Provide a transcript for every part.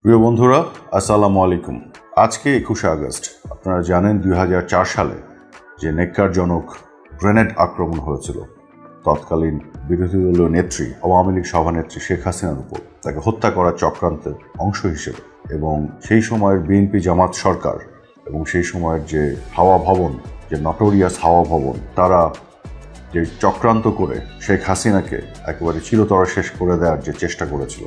প্রিয় বন্ধুরা, আসসালামু আলাইকুম। আজকে 21শে আগস্ট। আপনারা জানেন 2004 সালে যে নেক্কারজনক গ্রেনেড আক্রমণ হয়েছিল তৎকালীন বিরোধী দলীয় নেত্রী আওয়ামী লীগ সভানেত্রী শেখ হাসিনার উপর, তাকে হত্যা করার চক্রান্তের অংশ হিসেবে, এবং সেই সময়ের বিএনপি জামাত সরকার এবং সেই সময়ের যে হাওয়া ভবন, যে নটোরিয়াস হাওয়া ভবন, তারা যে চক্রান্ত করে শেখ হাসিনাকে একেবারে চিরতরে শেষ করে দেওয়ার যে চেষ্টা করেছিল,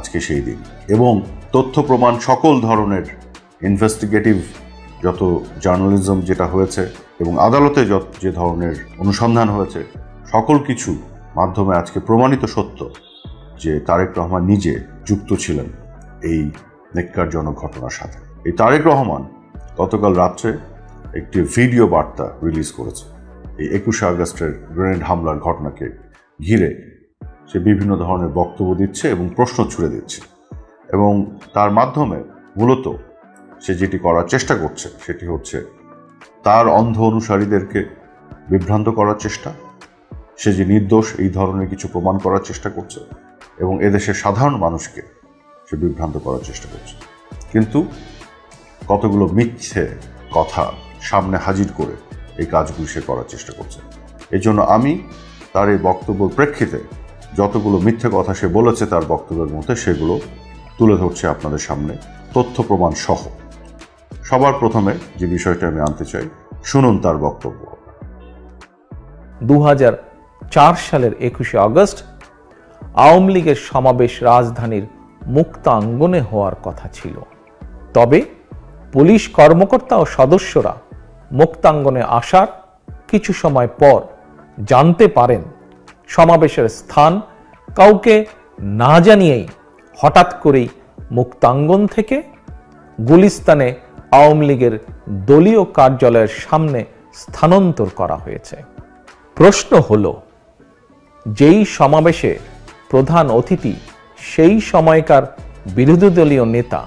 আজকে সেই দিন। এবং তথ্য প্রমাণ সকল ধরনের ইনভেস্টিগেটিভ যত জার্নালিজম যেটা হয়েছে এবং আদালতে যে ধরনের অনুসন্ধান হয়েছে, সকল কিছু মাধ্যমে আজকে প্রমাণিত সত্য যে তারেক রহমান নিজে যুক্ত ছিলেন এই নেক্কারজনক ঘটনার সাথে। এই তারেক রহমান গতকাল রাত্রে একটি ভিডিও বার্তা রিলিজ করেছে এই 21শে আগস্টের গ্রেনেড হামলার ঘটনাকে ঘিরে। সে বিভিন্ন ধরনের বক্তব্য দিচ্ছে এবং প্রশ্ন ছুড়ে দিচ্ছে, এবং তার মাধ্যমে মূলত সে যেটি করার চেষ্টা করছে সেটি হচ্ছে তার অন্ধ অনুসারীদেরকে বিভ্রান্ত করার চেষ্টা। সে যে নির্দোষ এই ধরনের কিছু প্রমাণ করার চেষ্টা করছে এবং এদেশের সাধারণ মানুষকে সে বিভ্রান্ত করার চেষ্টা করছে, কিন্তু কতগুলো মিথ্যে কথা সামনে হাজির করে এই কাজগুলো সে করার চেষ্টা করছে। এই জন্য আমি তার এই বক্তব্যের প্রেক্ষিতে যতগুলো মিথ্যে কথা সে বলেছে তার বক্তব্যের মধ্যে, সেগুলো তুলে ধরছে আপনাদের সামনে তথ্য প্রমাণ সহ। সবার প্রথমে যে বিষয়টা আমি আনতে চাই, শুনুন তার বক্তব্য। 2004 সালের 21শে আগস্ট আওয়ামী লীগের সমাবেশ রাজধানীর মুক্তাঙ্গনে হওয়ার কথা ছিল, তবে পুলিশ কর্মকর্তা ও সদস্যরা মুক্তাঙ্গনে আসার কিছু সময় পর জানতে পারেন সমাবেশের স্থান কাউকে না জানিয়েই হঠাৎ করেই মুক্তাঙ্গন থেকে গুলিস্তানে আওয়ামী লীগের দলীয় কার্যালয়ের সামনে স্থানান্তর করা হয়েছে। প্রশ্ন হল, যেই সমাবেশে প্রধান অতিথি সেই সময়কার বিরোধী দলীয় নেতা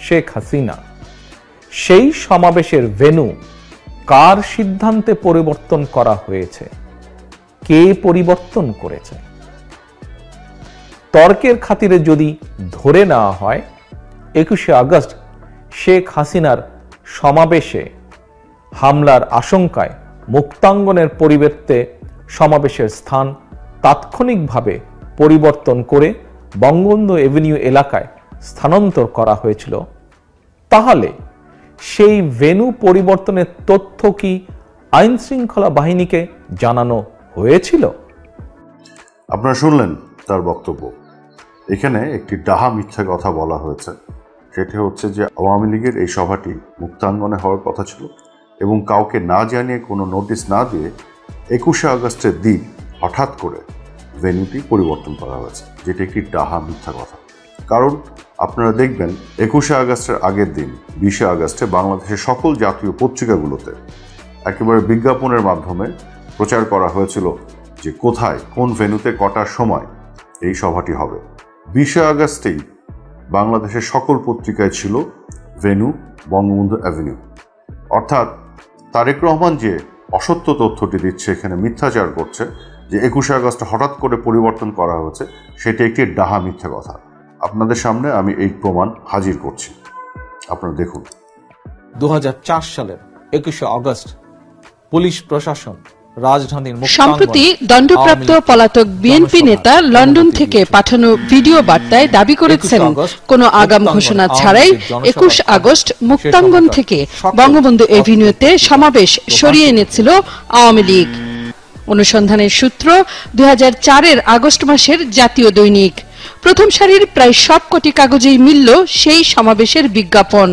শেখ হাসিনা, সেই সমাবেশের ভেন্যু কার সিদ্ধান্তে পরিবর্তন করা হয়েছে? কে পরিবর্তন করেছে? তর্কের খাতিরে যদি ধরে নেওয়া হয় 21শে আগস্ট শেখ হাসিনার সমাবেশে হামলার আশঙ্কায় মুক্তাঙ্গনের পরিবর্তে সমাবেশের স্থান তাৎক্ষণিকভাবে পরিবর্তন করে বঙ্গবন্ধু এভিনিউ এলাকায় স্থানান্তর করা হয়েছিল, তাহলে সেই ভেন্যু পরিবর্তনের তথ্য কি আইন শৃঙ্খলা বাহিনীকে জানানো হয়েছিল? আপনারা শুনলেন তার বক্তব্য। এখানে একটি ডাহা মিথ্যা কথা বলা হয়েছে, সেটি হচ্ছে যে আওয়ামী লীগের এই সভাটি মুক্তাঙ্গনে হওয়ার কথা ছিল এবং কাউকে না জানিয়ে, কোনো নোটিশ না দিয়ে 21শে আগস্টের দিন হঠাৎ করে ভেন্যুটি পরিবর্তন করা হয়েছে, যেটি একটি ডাহা মিথ্যা কথা। কারণ আপনারা দেখবেন 21শে আগস্টের আগের দিন 20শে আগস্টে বাংলাদেশের সকল জাতীয় পত্রিকাগুলোতে একেবারে বিজ্ঞাপনের মাধ্যমে প্রচার করা হয়েছিল যে কোথায়, কোন ভেন্যুতে, কটার সময় এই সভাটি হবে। 20শে আগস্টেই বাংলাদেশের সকল পত্রিকায় ছিল ভেন্যু বঙ্গবন্ধু অ্যাভিনিউ। অর্থাৎ তারেক রহমান যে অসত্য তথ্যটি দিচ্ছে, এখানে মিথ্যাচার করছে যে 21শে আগস্ট হঠাৎ করে পরিবর্তন করা হয়েছে, সেটি একটি ডাহা মিথ্যা কথা। আপনাদের সামনে আমি এই প্রমাণ হাজির করছি, আপনারা দেখুন। 2004 সালের 21শে আগস্ট পুলিশ প্রশাসন রাজধানীর সম্প্রতি দণ্ডপ্রাপ্ত পলাতক বিএনপি নেতা লন্ডন থেকে পাঠানো ভিডিও বার্তায় দাবি করেছেন, কোনো আগাম ঘোষণা ছাড়াই 21 আগস্ট মুক্তাঙ্গন থেকে বঙ্গবন্ধু এভিনিউতে সমাবেশ সরিয়ে এনেছিল আওয়ামী লীগ। অনুসন্ধানের সূত্র 2004-এর আগস্ট মাসের জাতীয় দৈনিক। প্রথম সারির প্রায় সবকটি কাগজেই মিলল সেই সমাবেশের বিজ্ঞাপন।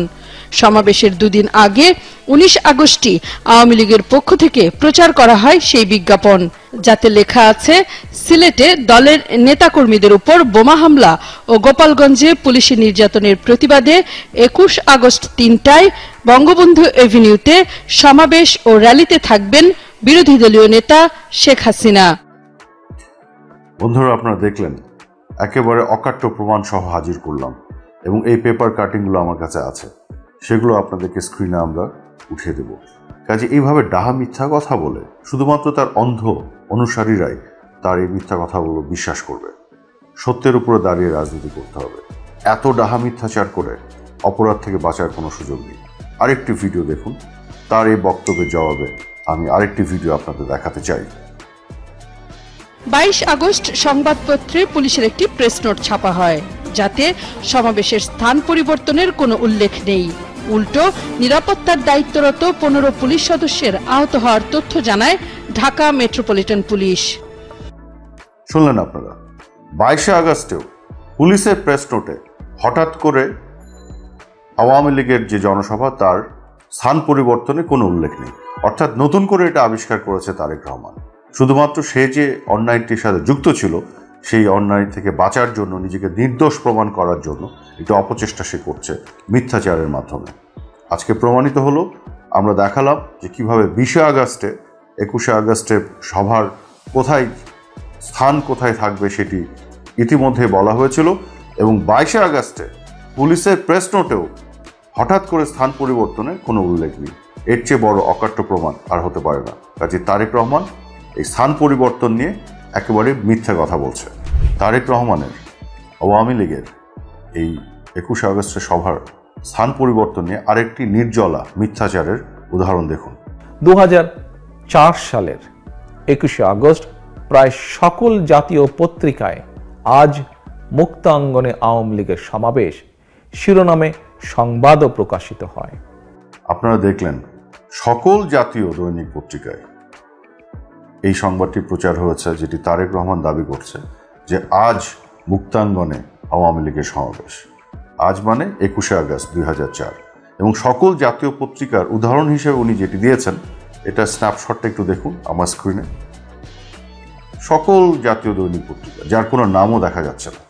সমাবেশের দুদিন আগে 19 আগস্টই আওয়ামী লীগের পক্ষ থেকে প্রচার করা হয় সেই বিজ্ঞাপন, যাতে লেখা আছে, সিলেটে দলের নেতাকর্মীদের উপর বোমা হামলা ও গোপালগঞ্জে পুলিশি নির্যাতনের প্রতিবাদে 21 আগস্ট 3টায় বঙ্গবন্ধু এভিনিউতে সমাবেশ ও র্যালিতে থাকবেন বিরোধী দলীয় নেতা শেখ হাসিনা। বন্ধুরা, আপনারা দেখলেন, একেবারে অকাট্য প্রমাণ সহ হাজির করলাম, এবং এই পেপার কাটিংগুলো আমার কাছে আছে, সেগুলো আপনাদেরকে স্ক্রিনে আমরা উঠিয়ে দেব। কাজে এইভাবে ডাহা মিথ্যা কথা বলে শুধুমাত্র তার অন্ধ অনুসারীরাই তার এই মিথ্যা কথাগুলো বিশ্বাস করবে। সত্যের উপরে দাঁড়িয়ে রাজনীতি করতে হবে। এত ডাহা মিথ্যাচার করে অপরাধ থেকে বাঁচার কোনো সুযোগ নেই। আরেকটি ভিডিও দেখুন, তার এই বক্তব্যের জবাবে আমি আরেকটি ভিডিও আপনাদের দেখাতে চাই। 22 আগস্ট সংবাদপত্রে পুলিশের একটি প্রেস নোট ছাপা হয়, যাতে সমাবেশের স্থান পরিবর্তনের কোনো উল্লেখ নেই। উল্টো নিরাপত্তার দায়িত্বরত 15 পুলিশ সদস্যের আহত হওয়ার তথ্য জানায় ঢাকা মেট্রোপলিটন পুলিশ। শুনলেন আপনারা, 22 আগস্টেও পুলিশের প্রেস নোটে হঠাৎ করে আওয়ামী লীগের যে জনসভা তার স্থান পরিবর্তনে কোনো উল্লেখ নেই। অর্থাৎ নতুন করে এটা আবিষ্কার করেছে তারেক রহমান। শুধুমাত্র সে যে অন্যায়টির সাথে যুক্ত ছিল, সেই অন্যায় থেকে বাঁচার জন্য, নিজেকে নির্দোষ প্রমাণ করার জন্য একটু অপচেষ্টা সে করছে মিথ্যাচারের মাধ্যমে। আজকে প্রমাণিত হলো, আমরা দেখালাম যে কিভাবে 20 আগস্টে 21 আগস্টে সভার স্থান কোথায় থাকবে সেটি ইতিমধ্যে বলা হয়েছিল, এবং 22 আগস্টে পুলিশের প্রেস নোটেও হঠাৎ করে স্থান পরিবর্তনের কোনো উল্লেখ নেই। এর চেয়ে বড় অকাট্য প্রমাণ আর হতে পারে না। কাজে তারেক রহমান এই স্থান পরিবর্তন নিয়ে একেবারে মিথ্যা কথা বলছে। তারেক রহমানের আওয়ামী লীগের এই 21 আগস্টের সভার স্থান পরিবর্তন নিয়ে আরেকটি নির্জলা মিথ্যাচারের উদাহরণ দেখুন। 2004 সালের 21 আগস্ট প্রায় সকল জাতীয় পত্রিকায় আজ মুক্তাঙ্গনে আওয়ামী লীগের সমাবেশ শিরোনামে সংবাদও প্রকাশিত হয়। আপনারা দেখলেন সকল জাতীয় দৈনিক পত্রিকায় এই সংবাদটি প্রচার হয়েছে, যেটি তারেক রহমান দাবি করছে যে আজ মুক্তাঙ্গনে আওয়ামী লীগের সমাবেশ। আজ মানে 21 আগস্ট 2004, এবং সকল জাতীয় পত্রিকার উদাহরণ হিসেবে উনি যেটি দিয়েছেন, এটা স্ন্যাপশটটা একটু দেখুন আমার স্ক্রিনে। সকল জাতীয় দৈনিক পত্রিকা, যার কোনো নামও দেখা যাচ্ছে না।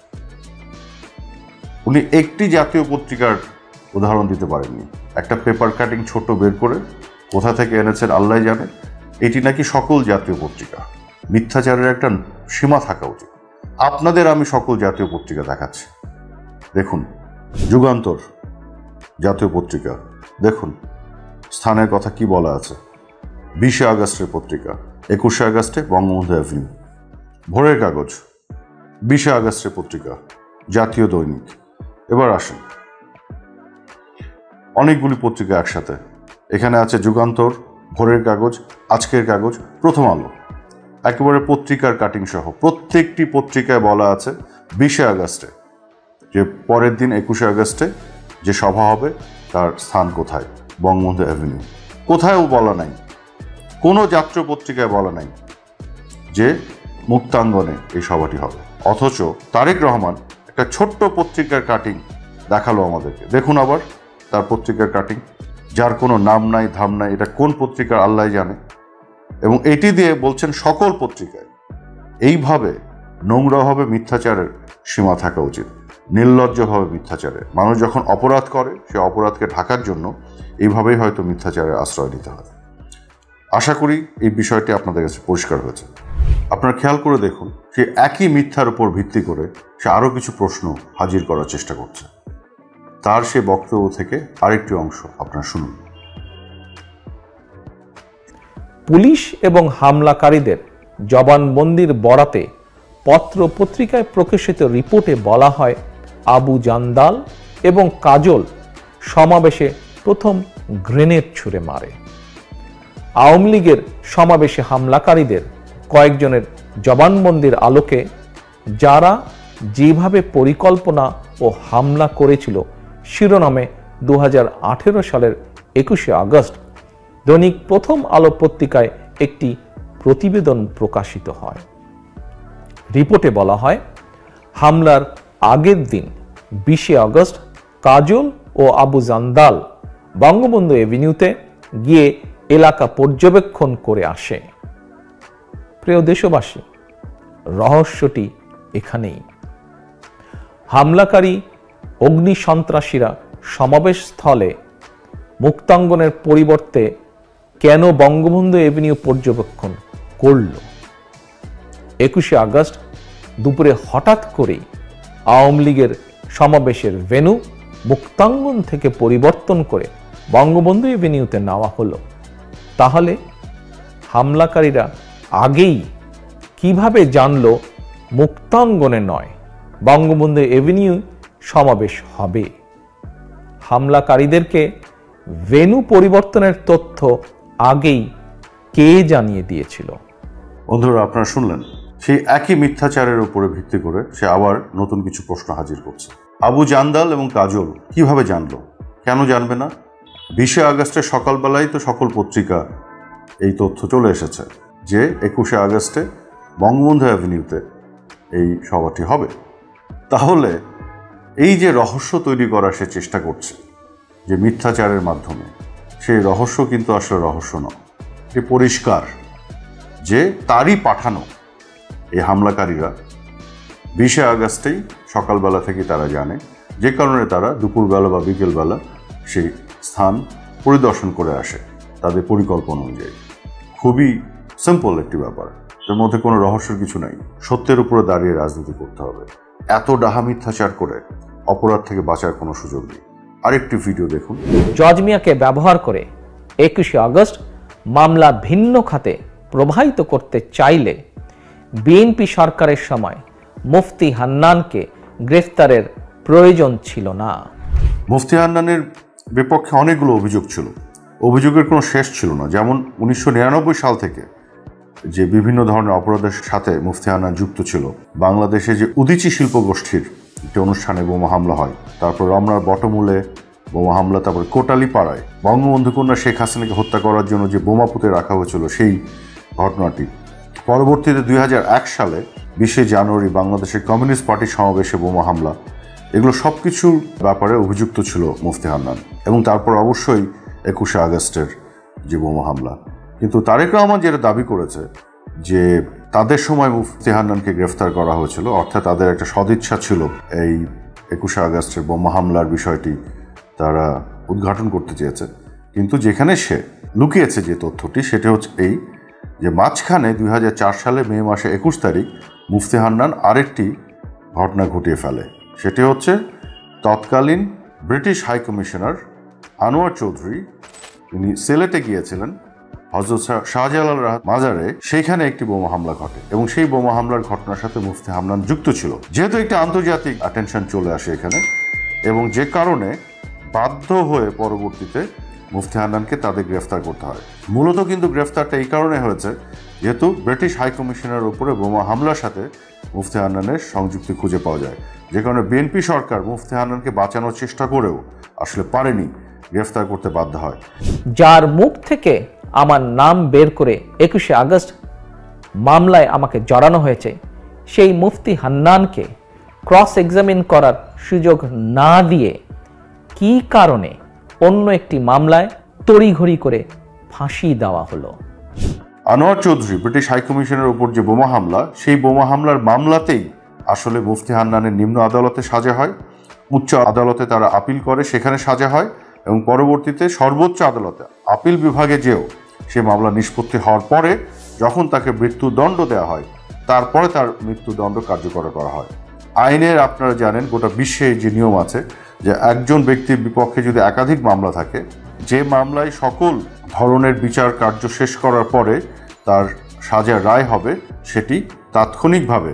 উনি একটি জাতীয় পত্রিকার উদাহরণ দিতে পারেননি। একটা পেপার কাটিং ছোট বের করে কোথা থেকে এনেছেন আল্লাহ জানে। এটি নাকি সকল জাতীয় পত্রিকা। মিথ্যাচারের একটা সীমা থাকা উচিত। আপনাদের আমি সকল জাতীয় পত্রিকা দেখাচ্ছি। দেখুন, যুগান্তর জাতীয় পত্রিকা, দেখুন স্থানের কথা কি বলা আছে। 20 আগস্টের পত্রিকা, 21 আগস্টে বঙ্গবন্ধু অ্যাভিনিউ। ভোরের কাগজ, 20 আগস্টের পত্রিকা, জাতীয় দৈনিক। এবার আসেন, অনেকগুলি পত্রিকা একসাথে। এখানে আছে যুগান্তর, ভোরের কাগজ, আজকের কাগজ, প্রথম আলো। একেবারে পত্রিকার কাটিং সহ প্রত্যেকটি পত্রিকায় বলা আছে 20 আগস্টে, যে পরের দিন 21 আগস্টে যে সভা হবে তার স্থান কোথায়, বঙ্গবন্ধু অ্যাভিনিউ। কোথায়ও বলা নাই, কোনো জাতীয় পত্রিকায় বলা নাই যে মুক্তাঙ্গনে এই সভাটি হবে। অথচ তারেক রহমান একটা ছোট্ট পত্রিকার কাটিং দেখালো আমাদেরকে। দেখুন আবার তার পত্রিকার কাটিং, যার কোনো নাম নাই ধাম নাই, এটা কোন পত্রিকার আল্লাহ জানে, এবং এটি দিয়ে বলছেন সকল পত্রিকায়। এইভাবে নোংরাভাবে মিথ্যাচারের সীমা থাকা উচিত, নির্লজ্জভাবে মিথ্যাচারের। মানুষ যখন অপরাধ করে, সে অপরাধকে ঢাকার জন্য এইভাবেই হয়তো মিথ্যাচারের আশ্রয় নিতে হয়। আশা করি এই বিষয়টি আপনাদের কাছে পরিষ্কার হয়েছে। আপনারা খেয়াল করে দেখুন, সে একই মিথ্যার উপর ভিত্তি করে সে আরও কিছু প্রশ্ন হাজির করার চেষ্টা করছে। তার সে বক্তব্য থেকে আরেকটি অংশ আপনারা শুনুন। পুলিশ এবং হামলাকারীদের জবানবন্দির বরাতে পত্র পত্রিকায় প্রকাশিত রিপোর্টে বলা হয়, আবু জান্দাল এবং কাজল সমাবেশে প্রথম গ্রেনেড ছুঁড়ে মারে। আওয়ামী লীগের সমাবেশে হামলাকারীদের কয়েকজনের জবানবন্দির আলোকে যারা যেভাবে পরিকল্পনা ও হামলা করেছিল শিরোনামে 2018 সালের 21 আগস্ট দৈনিক প্রথম আলো পত্রিকায় একটি প্রতিবেদন প্রকাশিত হয়। রিপোর্টে বলা হয়, হামলার আগের দিন 20 আগস্ট কাজল ও আবু জান্দাল বঙ্গবন্ধু এভিনিউতে গিয়ে এলাকা পর্যবেক্ষণ করে আসে। প্রিয় দেশবাসী, রহস্যটি এখানেই। হামলাকারী অগ্নি সন্ত্রাসীরা সমাবেশ স্থলে মুক্তাঙ্গনের পরিবর্তে কেন বঙ্গবন্ধু এভিনিউ পর্যবেক্ষণ করল? 21 আগস্ট দুপুরে হঠাৎ করেই আওয়ামী লীগের সমাবেশের ভেন্যু মুক্তাঙ্গন থেকে পরিবর্তন করে বঙ্গবন্ধু এভিনিউতে নেওয়া হলো। তাহলে হামলাকারীরা আগেই কিভাবে জানলো মুক্তাঙ্গনে নয় বঙ্গবন্ধু এভিনিউ সমাবেশ হবে। হামলাকারীদেরকে ভেন্যু পরিবর্তনের তথ্য আগেই কে জানিয়ে দিয়েছিল? বন্ধুরা, আপনারা শুনলেন, সেই একই মিথ্যাচারের উপরে ভিত্তি করে সে আবার নতুন কিছু প্রশ্ন হাজির করছে। আবু জান্দাল এবং কাজল কিভাবে জানলো? কেন জানবে না? 20 আগস্টের সকালবেলায় তো সকল পত্রিকা এই তথ্য চলে এসেছে যে 21 আগস্টে বঙ্গবন্ধু অ্যাভিনিউতে এই সভাটি হবে। তাহলে এই যে রহস্য তৈরি করার সে চেষ্টা করছে যে মিথ্যাচারের মাধ্যমে, সেই রহস্য কিন্তু আসলে রহস্য নয়। এটি পরিষ্কার যে তারই পাঠানো এই হামলাকারীরা 20 আগস্টেই সকালবেলা থেকে তারা জানে, যে কারণে তারা দুপুরবেলা বা বিকেলবেলা সেই স্থান পরিদর্শন করে আসে তাদের পরিকল্পনা অনুযায়ী। খুবই সিম্পল একটি ব্যাপার, এর মধ্যে কোনো রহস্যের কিছু নাই। সত্যের উপরে দাঁড়িয়ে রাজনীতি করতে হবে। এত ডাহা মিথ্যাচার করে অপরাধ থেকে বাঁচার কোনো সুযোগ নেই। আরেকটি ভিডিও দেখুন। জজ মিয়াকে ব্যবহার করে 21 আগস্ট মামলা ভিন্ন খাতে প্রবাহিত করতে চাইলে বিএনপি সরকারের সময় মুফতি হান্নানকে গ্রেফতারের প্রয়োজন ছিল না। মুফতি হান্নানের বিপক্ষে অনেকগুলো অভিযোগ ছিল, অভিযোগের কোনো শেষ ছিল না। যেমন 1999 সাল থেকে যে বিভিন্ন ধরনের অপরাধের সাথে মুফতি হান্নান যুক্ত ছিল। বাংলাদেশে যে উদীচী শিল্প গোষ্ঠীর একটি অনুষ্ঠানে বোমা হামলা হয়, তারপর রমনার বটমূলে বোমা হামলা, তারপর কোটালীপাড়ায় বঙ্গবন্ধু কন্যা শেখ হাসিনাকে হত্যা করার জন্য যে বোমা পুঁতে রাখা হয়েছিল সেই ঘটনাটি। পরবর্তীতে 2001 সালে 20 জানুয়ারি বাংলাদেশের কমিউনিস্ট পার্টির সমাবেশে বোমা হামলা, এগুলো সব কিছুর ব্যাপারে অভিযুক্ত ছিল মুফতি হান্নান। এবং তারপর অবশ্যই 21 আগস্টের যে বোমা হামলা। কিন্তু তারেক রহমান যেটা দাবি করেছে যে তাদের সময় মুফতি হান্নানকে গ্রেফতার করা হয়েছিল, অর্থাৎ তাদের একটা সদিচ্ছা ছিল এই 21 আগস্টের বোমা হামলার বিষয়টি তারা উদ্ঘাটন করতে চেয়েছে। কিন্তু যেখানে সে লুকিয়েছে যে তথ্যটি, সেটি হচ্ছে এই যে মাঝখানে 2004 সালে মে মাসে 21 তারিখ মুফতি হান্নান আরেকটি ঘটনা ঘটিয়ে ফেলে। সেটি হচ্ছে তৎকালীন British High Commissioner Anwar Chowdhury, তিনি সিলেটে গিয়েছিলেন হযরত শাহজালাল মাজারে, সেইখানে একটি বোমা হামলা ঘটে এবং সেই বোমা হামলার ঘটনার সাথে মুফতি হান্নান যুক্ত ছিল। যেহেতু একটি আন্তর্জাতিক অ্যাটেনশন চলে আসে এখানে, এবং যে কারণে বাধ্য হয়ে পরবর্তীতে মুফতি হান্নানকে তাদের গ্রেফতার করতে হয়। মূলত কিন্তু গ্রেফতারটা এই কারণে হয়েছে যেহেতু ব্রিটিশ হাই কমিশনের উপরে বোমা হামলার সাথে মুফতি হান্নানের সংযুক্তি খুঁজে পাওয়া যায়, যে কারণে বিএনপি সরকার মুফতি হান্নানকে বাঁচানোর চেষ্টা করেও আসলে পারেনি, গ্রেফতার করতে বাধ্য হয়। যার মুখ থেকে আমার নাম বের করে 21 আগস্ট মামলায় আমাকে জড়ানো হয়েছে, সেই মুফতি হান্নানকে ক্রস এক্সামিন করার সুযোগ না দিয়ে কি কারণে অন্য একটি মামলায় তড়িঘড়ি করে ফাঁসি দেওয়া হলো? আনোয়ার চৌধুরী ব্রিটিশ হাইকমিশনের উপর যে বোমা হামলা, সেই বোমা হামলার মামলাতেই আসলে মুফতি হান্নানের নিম্ন আদালতে সাজা হয়, উচ্চ আদালতে তারা আপিল করে, সেখানে সাজা হয়, এবং পরবর্তীতে সর্বোচ্চ আদালতে আপিল বিভাগে যেও সে মামলা নিষ্পত্তি হওয়ার পরে যখন তাকে মৃত্যুদণ্ড দেওয়া হয়, তারপরে তার মৃত্যুদণ্ড কার্যকর করা হয়। আইনের আপনারা জানেন গোটা বিশ্বে যে নিয়ম আছে যে একজন ব্যক্তির বিপক্ষে যদি একাধিক মামলা থাকে, যে মামলায় সকল ধরনের বিচার কার্য শেষ করার পরে তার সাজার রায় হবে, সেটি তাৎক্ষণিকভাবে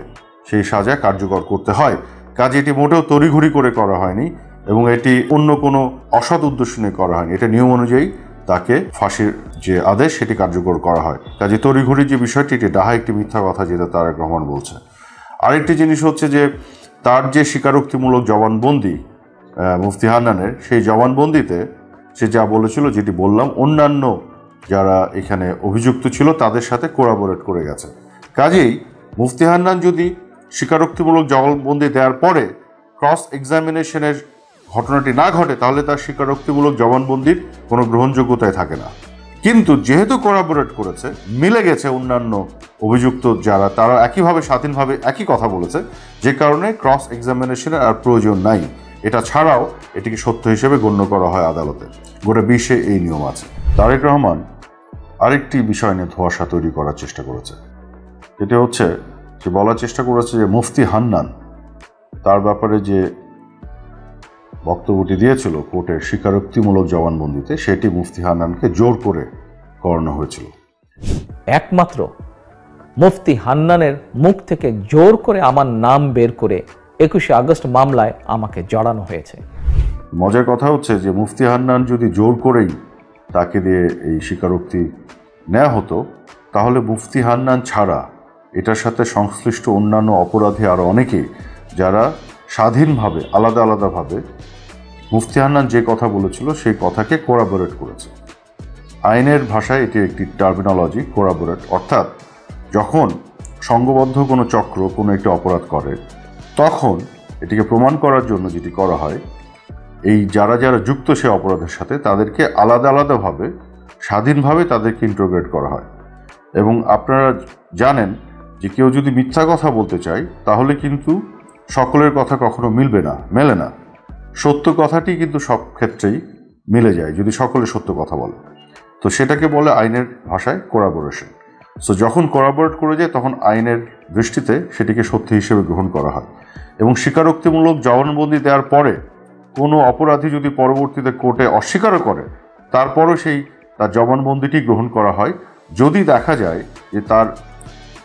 সেই সাজা কার্যকর করতে হয়। কাজে এটি মোটেও তড়িঘড়ি করে করা হয়নি এবং এটি অন্য কোনো অসৎ উদ্দেশ্য নিয়ে করা হয়নি। এটা নিয়ম অনুযায়ী তাকে ফাঁসির যে আদেশ সেটি কার্যকর করা হয়। কাজে তড়িঘড়ি যে বিষয়টি, এটি ডাহা একটি মিথ্যা কথা যেটা তারেক রহমান বলছে। আরেকটি জিনিস হচ্ছে যে তার যে স্বীকারোক্তিমূলক জবানবন্দি মুফতি হান্নানের, সেই জবানবন্দিতে সে যা বলেছিল, যেটি বললাম, অন্যান্য যারা এখানে অভিযুক্ত ছিল তাদের সাথে কোলাবোরেট করে গেছে। কাজেই মুফতি হান্নান যদি স্বীকারোক্তিমূলক জবানবন্দি দেওয়ার পরে ক্রস এক্সামিনেশনের ঘটনাটি না ঘটে, তাহলে তার স্বীকারোক্তিমূলক জবানবন্দির কোনো গ্রহণযোগ্যতায় থাকে না। কিন্তু যেহেতু কোলাবোরেট করেছে, মিলে গেছে অন্যান্য অভিযুক্ত যারা, তারা একইভাবে স্বাধীনভাবে একই কথা বলেছে, যে কারণে ক্রস এক্সামিনেশনের আর প্রয়োজন নাই। এটা ছাড়াও এটিকে সত্য হিসেবে গণ্য করা হয় আদালতে। গোটা বিশ্বে এই নিয়ম আছে। তারেক রহমান আরেকটি বিষয় নিয়ে ধোঁয়াশা তৈরি করার চেষ্টা করেছে। এটা হচ্ছে যে বলার চেষ্টা করেছে যে মুফতি হান্নান তার ব্যাপারে যে বক্তব্যটি দিয়েছিল কোর্টের স্বীকারোক্তিমূলক জবানবন্দিতে, সেটি মুফতি হান্নানকে জোর করে করানো হয়েছিল। একমাত্র মুফতি হান্নানের মুখ থেকে জোর করে আমার নাম বের করে 21শে আগস্ট মামলায় আমাকে জড়ানো হয়েছে। মজার কথা হচ্ছে যে মুফতি হান্নান যদি জোর করেই তাকে দিয়ে এই স্বীকারোক্তি নেওয়া হতো, তাহলে মুফতি হান্নান ছাড়া এটার সাথে সংশ্লিষ্ট অন্যান্য অপরাধী আরও অনেকেই, যারা স্বাধীনভাবে আলাদা আলাদাভাবে মুফতি হান্নান যে কথা বলেছিল সেই কথাকে কোরাবোরেট করেছে। আইনের ভাষায় এটি একটি টার্মিনোলজি, কোরাবোরেট, অর্থাৎ যখন সংঘবদ্ধ কোনো চক্র কোনো একটি অপরাধ করে, তখন এটিকে প্রমাণ করার জন্য যেটি করা হয়, এই যারা যারা যুক্ত সে অপরাধের সাথে তাদেরকে আলাদা আলাদাভাবে স্বাধীনভাবে তাদেরকে ইন্টারোগেট করা হয়। এবং আপনারা জানেন যে কেউ যদি মিথ্যা কথা বলতে চায় তাহলে কিন্তু সকলের কথা কখনো মেলে না। সত্য কথাটি কিন্তু সব ক্ষেত্রেই মিলে যায় যদি সকলে সত্য কথা বলে। তো সেটাকে বলে আইনের ভাষায় কোরাবোরেশন। সো যখন কোরাবোরেট করে যায় তখন আইনের দৃষ্টিতে সেটিকে সত্যি হিসেবে গ্রহণ করা হয়। এবং স্বীকারোক্তিমূলক জবানবন্দি দেওয়ার পরে কোনো অপরাধী যদি পরবর্তীতে কোর্টে অস্বীকারও করে, তারপরও তার জবানবন্দিটি গ্রহণ করা হয় যদি দেখা যায় যে তার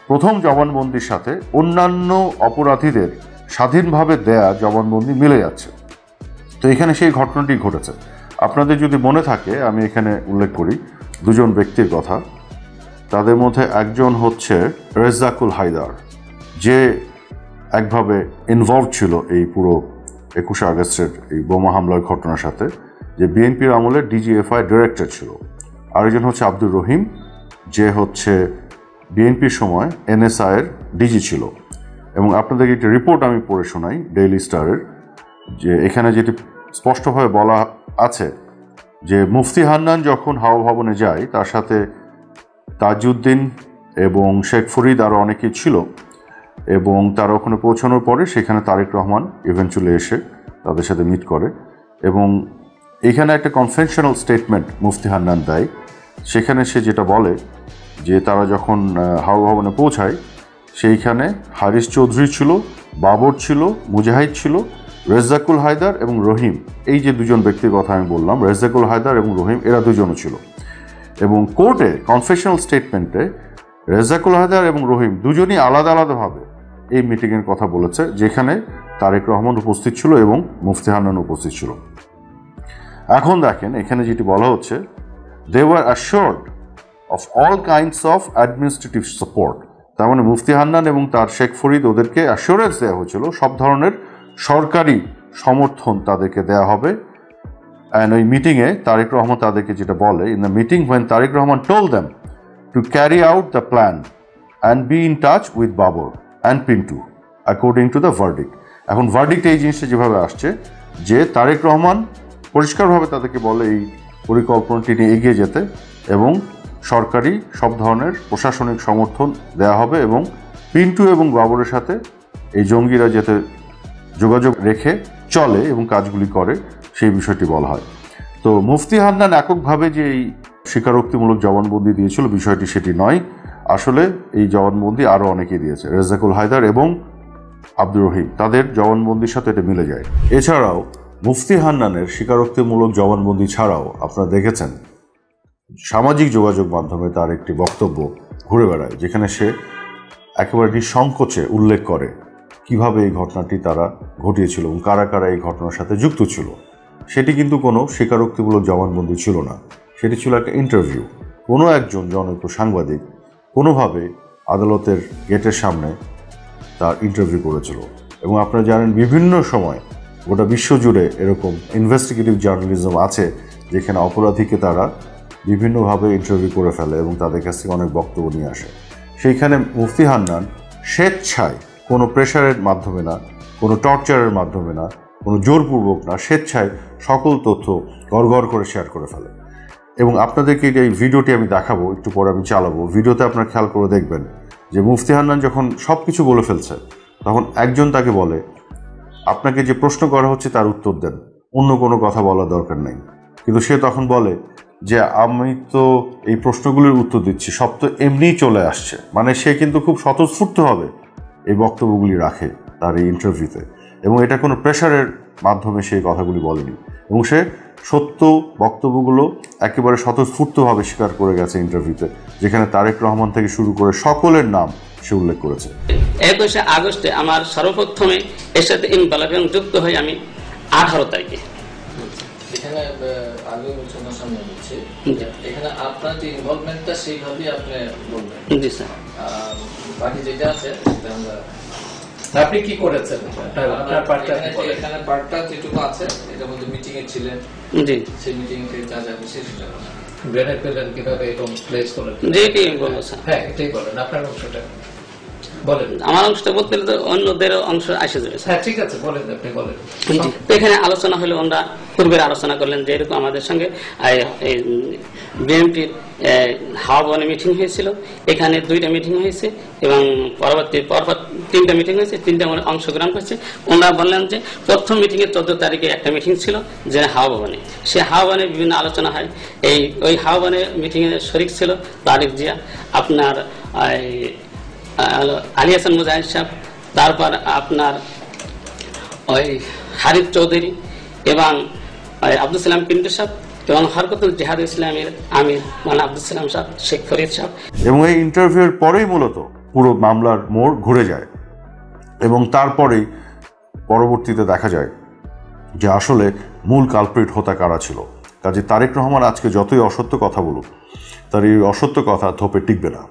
প্রথম জবানবন্দির সাথে অন্যান্য অপরাধীদের স্বাধীনভাবে দেয়া জবানবন্দি মিলে যাচ্ছে। তো এখানে সেই ঘটনাটি ঘটেছে। আপনাদের যদি মনে থাকে, আমি এখানে উল্লেখ করি দুজন ব্যক্তির কথা। তাদের মধ্যে একজন হচ্ছে রেজ্জাকুল হায়দার, যে একভাবে ইনভলভ ছিল এই পুরো 21শে আগস্টের এই বোমা হামলার ঘটনার সাথে, যে বিএনপির আমলে ডিজিএফআই ডিরেক্টর ছিল। আরেকজন হচ্ছে আব্দুর রহিম, যে হচ্ছে বিএনপির সময় এনএসআইয়ের ডিজি ছিল। এবং আপনাদেরকে একটি রিপোর্ট আমি পড়ে শোনাই ডেইলি স্টারের, যে এখানে যেটি স্পষ্টভাবে বলা আছে যে মুফতি হান্নান যখন হাওয়া ভবনে যায় তার সাথে তাজউদ্দিন এবং শেখ ফরিদ আরও অনেকেই ছিল, এবং তারা ওখানে পৌঁছানোর পরে সেখানে তারেক রহমান ইভেন্চুয়ালি এসে তাদের সাথে মিট করে। এবং এখানে একটা কনফেশনাল স্টেটমেন্ট মুফতি হান্নান দেয়। সেখানে সে যেটা বলে যে তারা যখন হাওয়া ভবনে পৌঁছায় সেইখানে হারিস চৌধুরী ছিল, বাবর ছিল, মুজাহিদ ছিল, রেজ্জাকুল হায়দার এবং রহিম, এই যে দুজন ব্যক্তির কথা আমি বললাম, রেজ্জাকুল হায়দার এবং রহিম, এরা দুজনও ছিল। এবং কোর্টে কনফেশনাল স্টেটমেন্টে রেজ্জাকুল হায়দার এবং রহিম দুজনই আলাদা আলাদাভাবে এই মিটিংয়ের কথা বলেছে, যেখানে তারেক রহমান উপস্থিত ছিল এবং মুফতি হান্নান উপস্থিত ছিল। এখন দেখেন এখানে যেটি বলা হচ্ছে, they were assured of all kinds of administrative support. তার মানে মুফতি হান্নান এবং তার শেখ ফরিদ ওদেরকে অ্যাসিওরেন্স দেওয়া হয়েছিল সব ধরনের সরকারি সমর্থন তাদেরকে দেওয়া হবে। অ্যান্ড ওই মিটিংয়ে তারেক রহমান তাদেরকে যেটা বলে, in the meeting when Tarique Rahman told them to carry out the plan and be in touch with Babar and Pintu according to the verdict. এখন ভার্ডিক্ট এই জিনিসটা যেভাবে আসছে যে তারেক রহমান পরিষ্কারভাবে তাদেরকে বলে এই পরিকল্পনাটি নিয়ে এগিয়ে যেতে এবং সরকারি সব ধরনের প্রশাসনিক সমর্থন দেওয়া হবে এবং পিন্টু এবং বাবরের সাথে এই জঙ্গিরা যাতে যোগাযোগ রেখে চলে এবং কাজগুলি করে সেই বিষয়টি বলা হয়। তো মুফতি হান্নান এককভাবে যে এই স্বীকারোক্তিমূলক জবানবন্দি দিয়েছিল বিষয়টি সেটি নয়, আসলে এই জবানবন্দি আরও অনেকেই দিয়েছে। রেজ্জাকুল হায়দার এবং আব্দুর রহিম, তাদের জবানবন্দির সাথে এটা মিলে যায়। এছাড়াও মুফতি হান্নানের স্বীকারোক্তিমূলক জবানবন্দি ছাড়াও আপনারা দেখেছেন সামাজিক যোগাযোগ মাধ্যমে তার একটি বক্তব্য ঘুরে বেড়ায়, যেখানে সে একেবারে নিঃসংকোচে উল্লেখ করে কিভাবে এই ঘটনাটি তারা ঘটিয়েছিল এবং কারা কারা এই ঘটনার সাথে যুক্ত ছিল। সেটি কিন্তু কোনো স্বীকারোক্তিমূলক জবানবন্দি ছিল না, সেটি ছিল একটা ইন্টারভিউ। কোনো একজন জনৈক সাংবাদিক কোনোভাবে আদালতের গেটের সামনে তার ইন্টারভিউ করেছিল। এবং আপনারা জানেন বিভিন্ন সময় গোটা বিশ্বজুড়ে এরকম ইনভেস্টিগেটিভ জার্নালিজম আছে, যেখানে অপরাধীকে তারা বিভিন্নভাবে ইন্টারভিউ করে ফেলে এবং তাদের কাছ থেকে অনেক বক্তব্য নিয়ে আসে। সেইখানে মুফতি হান্নান স্বেচ্ছায়, কোনো প্রেশারের মাধ্যমে না, কোনো টর্চারের মাধ্যমে না, কোনো জোরপূর্বক না, স্বেচ্ছায় সকল তথ্য গড়গড় করে শেয়ার করে ফেলে। এবং আপনাদেরকে এই ভিডিওটি আমি দেখাবো, একটু পরে আমি চালাবো। ভিডিওতে আপনারা খেয়াল করে দেখবেন যে মুফতি হান্নান যখন সব কিছু বলে ফেলছে তখন একজন তাকে বলে, আপনাকে যে প্রশ্ন করা হচ্ছে তার উত্তর দেন, অন্য কোনো কথা বলার দরকার নেই। কিন্তু সে তখন বলে যে আমি তো এই প্রশ্নগুলির উত্তর দিচ্ছি, সব তো এমনিই চলে আসছে। মানে সে কিন্তু খুব স্বতঃস্ফূর্তভাবে এই বক্তব্যগুলি রাখে তার এই ইন্টারভিউতে, এবং এটা কোনো প্রেশারের মাধ্যমে সেই কথাগুলি বলেনি। এবং সে সত্য বক্তব্যগুলো একেবারে স্বতঃস্ফূর্তভাবে স্বীকার করে গেছে ইন্টারভিউতে, যেখানে তারেক রহমান থেকে শুরু করে সকলের নাম সে উল্লেখ করেছে। 21 আগস্টে আমার সর্বপ্রথমে এর সাথে ইনভলভ এবং যুক্ত হই আমি 18 তারিখে। এখানে আগে আলোচনা সামনে হচ্ছে, এখানে আপনার যে ইনভলভমেন্টটা সেইভাবেই আপনি বলবেন। জি স্যার। বাকি যেটা আছে সেটা আমরা আপনি কি করেছেন? আপনার পার্টটা এখানে পার্টটা যেটুকু আছে এটার মধ্যে মিটিং এ ছিলেন, জি সেই মিটিং এ যা যা হয়েছে সেটা গ্রেনেড পেলেন কিভাবে এবং প্লেস করলেন? জি কি বলবো স্যার? হ্যাঁ এটাই বলেন, আপনার অংশটা বলেন। আমার অংশটা বলতে গেলে তো অন্যদেরও অংশ আসে যাবে স্যার। হ্যাঁ ঠিক আছে, বলেন, আপনি বলেন। জি। তো এখানে আলোচনা হলো, ওনারা পূর্বের আলোচনা করলেন যে এরকম আমাদের সঙ্গে বিএনপির হাওয়া ভবনে মিটিং হয়েছিল, এখানে 2টা মিটিং হয়েছে এবং পরবর্তী 3টা মিটিং হয়েছে, 3টা অংশগ্রহণ করছে। ওনারা বললেন যে প্রথম মিটিংয়ে 14 তারিখে একটা মিটিং ছিল যে হাওয়া ভবনে, সে হাওয়া ভবনে বিভিন্ন আলোচনা হয়। ওই হাওয়া ভবনে মিটিংয়ে শরিক ছিল তারিক জিয়া, আপনার আলী হাসান মুজাহিদ সাহেব, তারপর আপনার ওই হারিফ চৌধুরী এবং আব্দুল সালাম পিন্টু সাহেব এবং হরকতুল জিহাদ ইসলামের আমির মানে আব্দুল সালাম সাহেব, শেখ ফরিদ সাহেব। এবং এই ইন্টারভিউয়ের পরেই মূলত পুরো মামলার মোড় ঘুরে যায় এবং তারপরেই পরবর্তীতে দেখা যায় যে আসলে মূল কালপ্রিট হোতা কারা ছিল। কাজে তারেক রহমান আজকে যতই অসত্য কথা বলুক, তার এই অসত্য কথা থোপে টিকবে না।